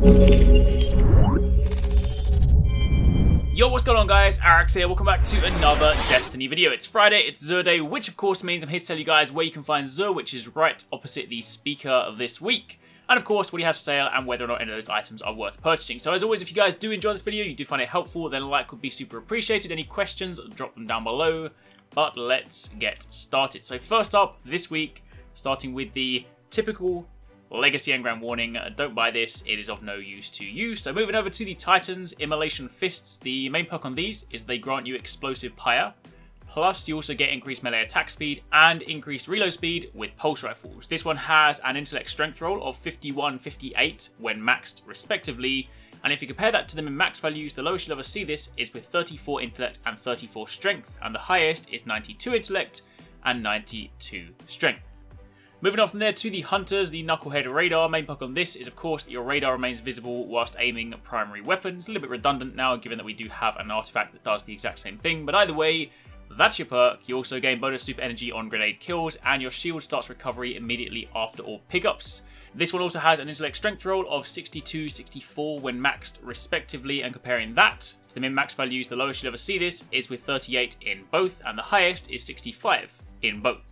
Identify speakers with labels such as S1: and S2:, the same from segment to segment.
S1: Yo, what's going on guys, HyperX here, welcome back to another Destiny video. It's Friday, it's Xur Day, which of course means I'm here to tell you guys where you can find Xur, which is right opposite the speaker of this week. And of course, what you have for sale and whether or not any of those items are worth purchasing. So as always, if you guys do enjoy this video, you do find it helpful, then a like would be super appreciated. Any questions, drop them down below. But let's get started. So first up, this week, starting with the typical Legacy Engram warning, don't buy this, it is of no use to you. So moving over to the Titans Immolation Fists, the main perk on these is they grant you explosive pyre, plus you also get increased melee attack speed and increased reload speed with pulse rifles. This one has an intellect strength roll of 51, 58 when maxed respectively, and if you compare that to them in max values, the lowest you'll ever see this is with 34 intellect and 34 strength, and the highest is 92 intellect and 92 strength. Moving on from there to the Hunters, the Knucklehead Radar. Main perk on this is of course that your radar remains visible whilst aiming primary weapons. A little bit redundant now given that we do have an artifact that does the exact same thing, but either way, that's your perk. You also gain bonus super energy on grenade kills, and your shield starts recovery immediately after all pickups. This one also has an intellect strength roll of 62, 64 when maxed respectively, and comparing that to the min-max values, the lowest you'll ever see this is with 38 in both, and the highest is 65 in both.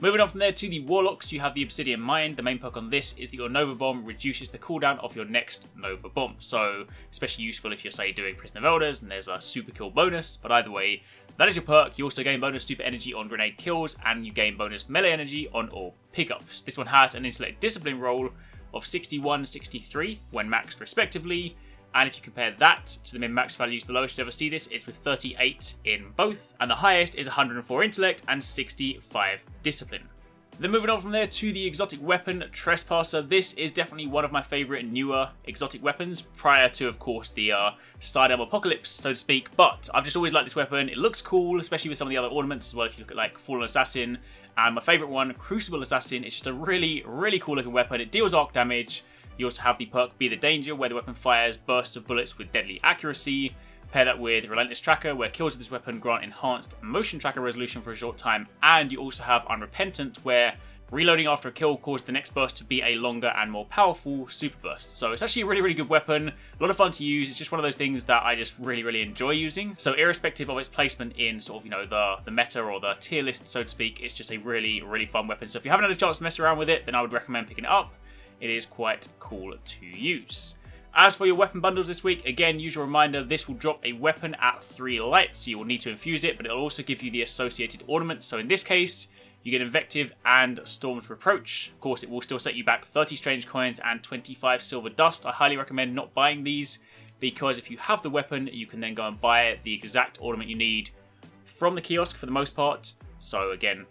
S1: Moving on from there to the Warlocks, you have the Obsidian Mind. The main perk on this is that your Nova Bomb reduces the cooldown of your next Nova Bomb. So, especially useful if you're, say, doing Prisoner of Elders and there's a super kill bonus. But either way, that is your perk. You also gain bonus super energy on grenade kills, and you gain bonus melee energy on all pickups. This one has an intellect discipline roll of 61, 63 when maxed respectively. And if you compare that to the min-max values, the lowest you ever see this is with 38 in both, and the highest is 104 intellect and 65 discipline. Then moving on from there to the exotic weapon, Trespasser. This is definitely one of my favourite newer exotic weapons, prior to, of course, the Sidearm Apocalypse, so to speak. But I've just always liked this weapon. It looks cool, especially with some of the other ornaments as well, if you look at like Fallen Assassin. And my favourite one, Crucible Assassin, it's just a really, really cool looking weapon. It deals arc damage. You also have the perk Be the Danger, where the weapon fires bursts of bullets with deadly accuracy. Pair that with Relentless Tracker, where kills with this weapon grant enhanced motion tracker resolution for a short time. And you also have Unrepentant, where reloading after a kill causes the next burst to be a longer and more powerful super burst. So it's actually a really, really good weapon. A lot of fun to use. It's just one of those things that I just really, really enjoy using. So irrespective of its placement in sort of, you know, the meta or the tier list, so to speak, it's just a really, really fun weapon. So if you haven't had a chance to mess around with it, then I would recommend picking it up. It is quite cool to use. As for your weapon bundles this week, again, usual reminder, this will drop a weapon at 3 lights, so you will need to infuse it, but it'll also give you the associated ornament. So in this case, you get Invective and Storm's Reproach. Of course, it will still set you back 30 strange coins and 25 silver dust. I highly recommend not buying these, because if you have the weapon, you can then go and buy the exact ornament you need from the kiosk for the most part. So again,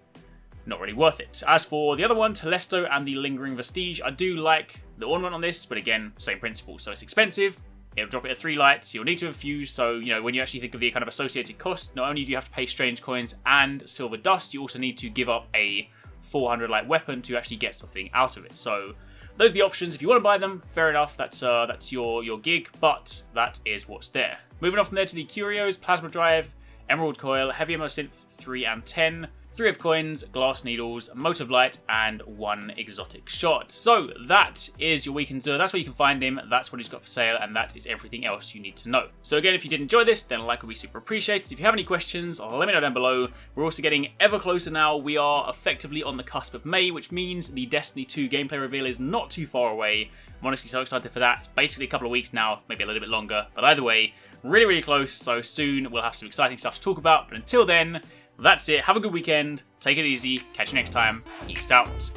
S1: not really worth it. As for the other one, Telesto and the Lingering Vestige, I do like the ornament on this, but again, same principle. So it's expensive, it'll drop it at 3 lights, you'll need to infuse, so, you know, when you actually think of the kind of associated cost, not only do you have to pay strange coins and silver dust, you also need to give up a 400 light weapon to actually get something out of it. So those are the options. If you want to buy them, fair enough, that's your gig, but that is what's there. Moving on from there to the Curios, Plasma Drive, Emerald Coil, Heavy Ammo Synth 3 and 10, 3 of coins, glass needles, motive light, and 1 exotic shot. So that is your week in Xur. That's where you can find him. That's what he's got for sale, and that is everything else you need to know. So again, if you did enjoy this, then a like would be super appreciated. If you have any questions, let me know down below. We're also getting ever closer now. We are effectively on the cusp of May, which means the Destiny 2 gameplay reveal is not too far away. I'm honestly so excited for that. It's basically a couple of weeks now, maybe a little bit longer, but either way, really, really close. So soon we'll have some exciting stuff to talk about. But until then, that's it. Have a good weekend. Take it easy. Catch you next time. Peace out.